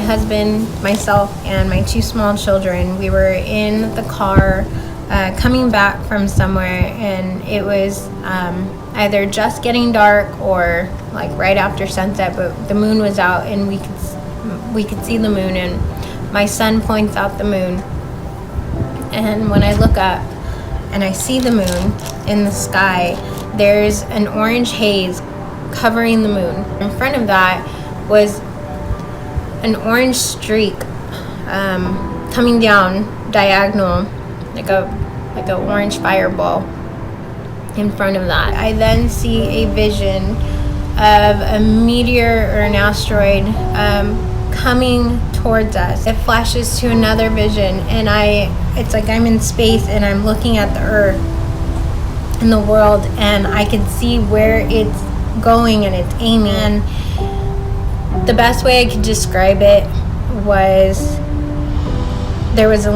My husband, myself, and my 2 small children, we were in the car coming back from somewhere, and it was either just getting dark or like right after sunset, but the moon was out and we could see the moon, and my son points out the moon, and when I look up and I see the moon in the sky, there's an orange haze covering the moon. In front of that was an orange streak coming down diagonal, like a orange fireball in front of that. I then see a vision of a meteor or an asteroid coming towards us. It flashes to another vision, and it's like I'm in space and I'm looking at the earth and the world, and I can see where it's going and it's aiming. And the best way I could describe it was there was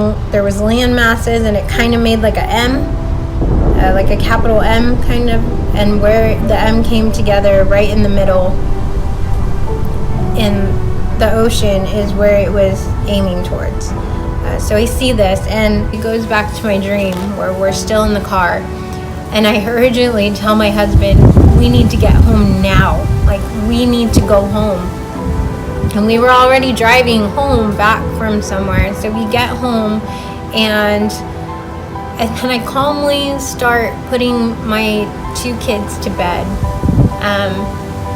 land masses, and it kind of made like a M, like a capital M kind of, and where the M came together right in the middle in the ocean is where it was aiming towards. So I see this, and it goes back to my dream where we're still in the car, and I urgently tell my husband, we need to get home now. Like, we need to go home. And we were already driving home back from somewhere. So we get home, and then I calmly start putting my 2 kids to bed,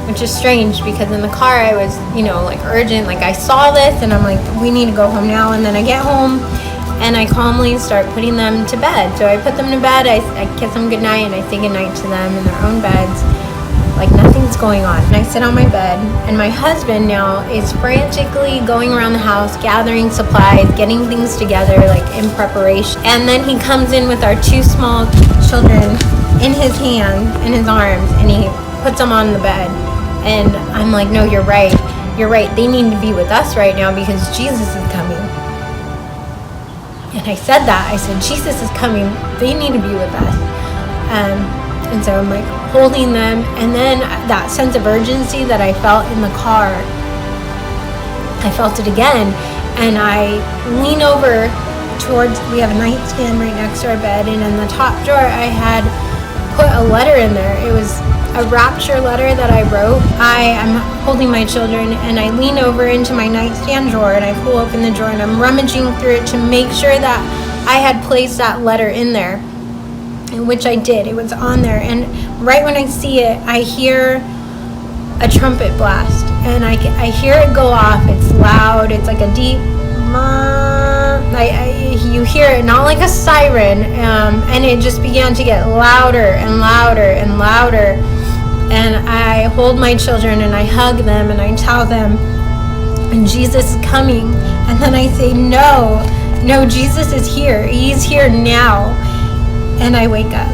which is strange because in the car I was, like urgent. Like, I saw this and I'm like, we need to go home now. And then I get home and I calmly start putting them to bed. So I put them to bed, I kiss them goodnight, and I say goodnight to them in their own beds, like nothing's going on. And I sit on my bed, and my husband now is frantically going around the house, gathering supplies, getting things together, like in preparation. And then he comes in with our 2 small children in his hand, in his arms, and he puts them on the bed. And I'm like, no, you're right. They need to be with us right now because Jesus is coming. And I said that. I said, Jesus is coming. They need to be with us. And so I'm like holding them. And then that sense of urgency that I felt in the car, I felt it again. And I lean over towards, we have a nightstand right next to our bed. And in the top drawer, I had put a letter in there. It was a rapture letter that I wrote. I'm holding my children, and I lean over into my nightstand drawer, and I pull open the drawer, and I'm rummaging through it to make sure that I had placed that letter in there, in which I did. It was on there, and right when I see it, I hear a trumpet blast, and I hear it go off. It's loud. It's like a deep you hear it, not like a siren, and it just began to get louder and louder and louder. And I hold my children and I hug them and I tell them, and Jesus is coming. And then I say, no, Jesus is here. He's here now. And I wake up.